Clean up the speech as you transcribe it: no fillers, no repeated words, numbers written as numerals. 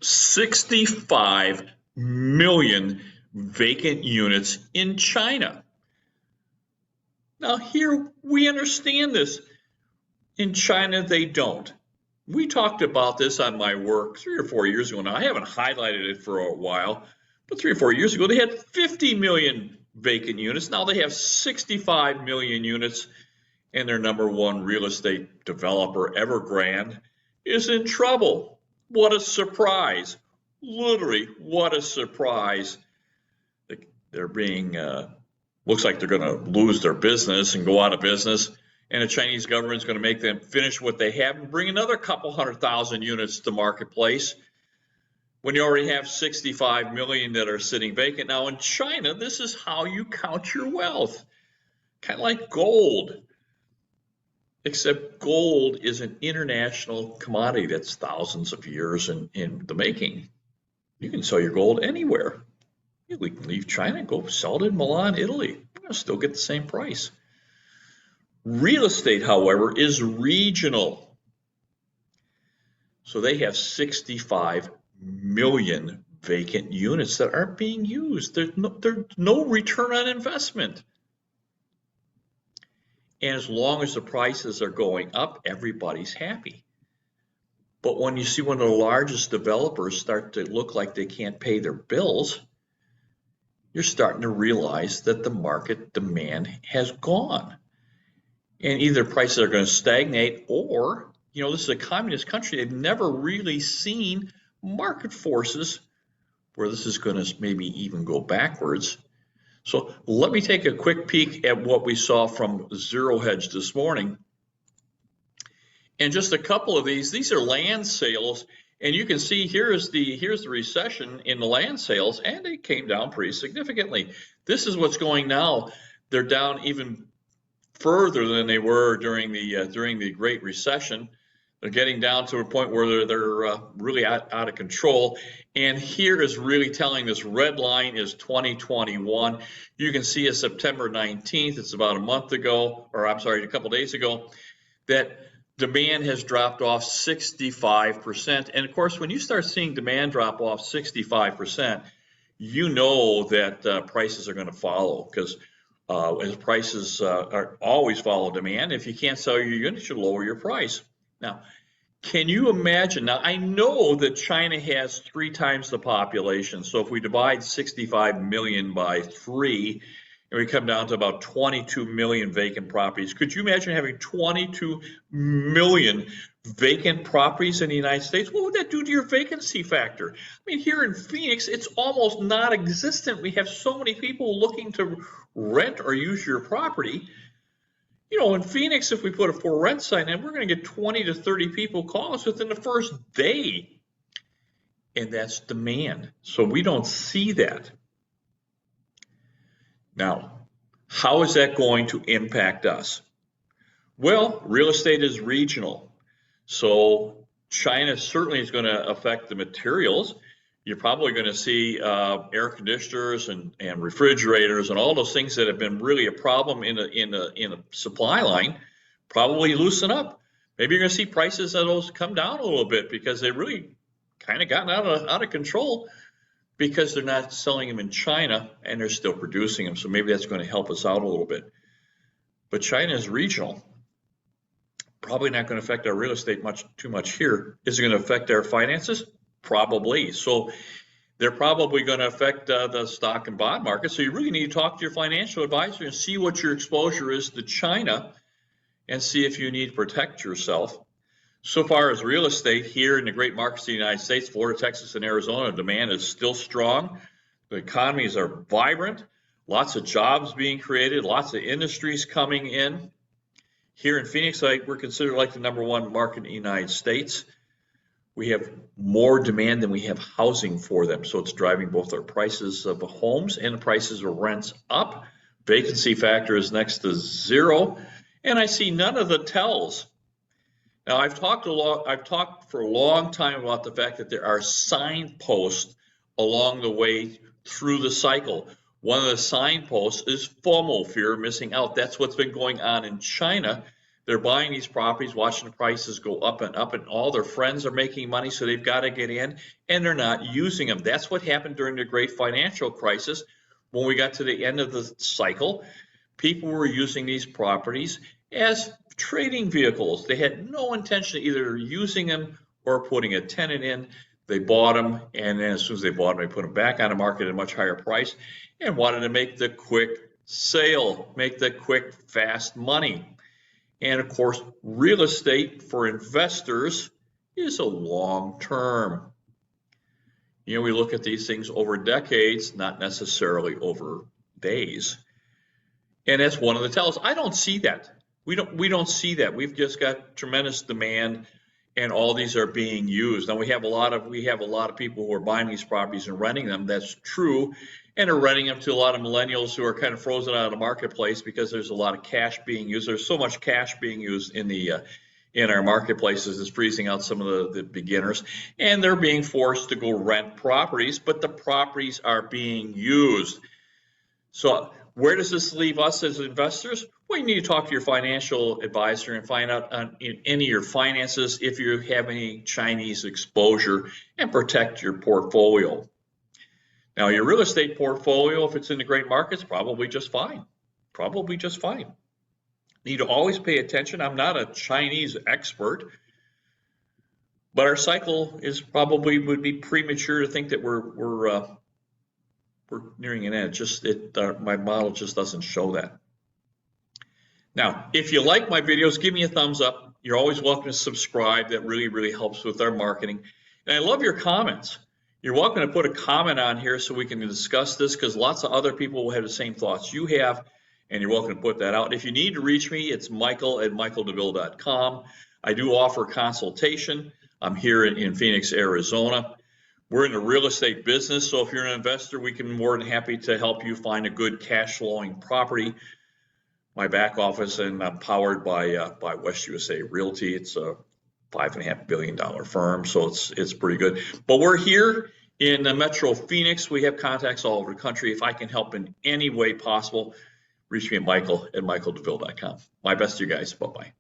65 million vacant units in China. Now here we understand this. In China, they don't. We talked about this on my work 3 or 4 years ago now. I haven't highlighted it for a while, but 3 or 4 years ago, they had 50 million vacant units. Now they have 65 million units, and their #1 real estate developer, Evergrande, is in trouble. What a surprise. Literally, what a surprise. They're being, looks like they're going to lose their business and go out of business. And the Chinese government is going to make them finish what they have and bring another couple 100,000 units to marketplace when you already have 65 million that are sitting vacant. Now in China, this is how you count your wealth. Kind of like gold. Except gold is an international commodity that's thousands of years in the making. You can sell your gold anywhere. We can leave China and go sell it in Milan, Italy. We're going to still get the same price. Real estate, however, is regional. So they have 65 million vacant units that aren't being used. There's no return on investment. And as long as the prices are going up, everybody's happy. But when you see one of the largest developers start to look like they can't pay their bills, you're starting to realize that the market demand has gone. And either prices are going to stagnate or, this is a communist country. They've never really seen market forces where this is going to maybe even go backwards. So let me take a quick peek at what we saw from Zero Hedge this morning. And just a couple of these are land sales. And you can see here's the recession in the land sales, and they came down pretty significantly. This is what's going now. They're down even further than they were during the Great Recession. They're getting down to a point where they're really out of control. And here is really telling, this red line is 2021. You can see as September 19th, it's about a month ago, or I'm sorry, a couple days ago, that demand has dropped off 65%. And of course, when you start seeing demand drop off 65%, you know that prices are going to follow, because as prices are always follow demand. If you can't sell your units, you lower your price. Now, can you imagine? Now, I know that China has 3 times the population. So if we divide 65 million by 3, and we come down to about 22 million vacant properties. Could you imagine having 22 million vacant properties in the United States? What would that do to your vacancy factor? I mean, here in Phoenix, it's almost non-existent. We have so many people looking to rent or use your property. In Phoenix, if we put a for rent sign in, we're going to get 20 to 30 people call us within the first day. And that's demand. So we don't see that. Now, how is that going to impact us? Well, real estate is regional. So China certainly is going to affect the materials. You're probably going to see air conditioners and refrigerators and all those things that have been really a problem in a supply line probably loosen up. Maybe you're going to see prices of those come down a little bit because they really kind of gotten out of control, because they're not selling them in China and they're still producing them. So maybe that's going to help us out a little bit. But China is regional. Probably not going to affect our real estate too much here. Is it going to affect our finances? Probably. So they're probably going to affect the stock and bond market. So you really need to talk to your financial advisor and see what your exposure is to China and see if you need to protect yourself. So far as real estate here in the great markets of the United States, Florida, Texas, and Arizona, demand is still strong. The economies are vibrant, lots of jobs being created, lots of industries coming in. Here in Phoenix, we're considered like the #1 market in the United States. We have more demand than we have housing for them. So it's driving both our prices of homes and the prices of rents up. Vacancy factor is next to 0. And I see none of the tells. Now, I've talked for a long time about the fact that there are signposts along the way through the cycle. One of the signposts is FOMO, fear of missing out. That's what's been going on in China. They're buying these properties, watching the prices go up, and all their friends are making money, so they've got to get in, and they're not using them. That's what happened during the great financial crisis. When we got to the end of the cycle, people were using these properties as trading vehicles. They had no intention of either using them or putting a tenant in. They bought them, and then as soon as they bought them, they put them back on the market at a much higher price and wanted to make the quick sale, make the quick, fast money. And of course, real estate for investors is a long term. You know, we look at these things over decades, not necessarily over days. And that's one of the tells. I don't see that. We don't see that. We've just got tremendous demand, and all these are being used. Now we have a lot of people who are buying these properties and renting them. That's true, and they're renting them to a lot of millennials who are kind of frozen out of the marketplace because there's a lot of cash being used. There's so much cash being used in our marketplaces, it's freezing out some of the beginners, and they're being forced to go rent properties, but the properties are being used. So where does this leave us as investors? Well, you need to talk to your financial advisor and find out in any of your finances if you have any Chinese exposure, and protect your portfolio. Now, your real estate portfolio, if it's in the great markets, probably just fine. Probably just fine. Need to always pay attention. I'm not a Chinese expert, but our cycle is would be premature to think that we're nearing an end. My model just doesn't show that. Now, if you like my videos, give me a thumbs up. You're always welcome to subscribe. That really, really helps with our marketing. And I love your comments. You're welcome to put a comment on here so we can discuss this, because lots of other people will have the same thoughts you have, and you're welcome to put that out. If you need to reach me, it's michael@michaeldouville.com. I do offer consultation. I'm here in Phoenix, Arizona. We're in the real estate business, so if you're an investor, we can be more than happy to help you find a good cash flowing property. My back office, and I'm powered by West USA Realty. It's a $5.5 billion firm, so it's pretty good. But we're here in Metro Phoenix. We have contacts all over the country. If I can help in any way possible, reach me at michael@michaeldouville.com. My best to you guys. Bye-bye.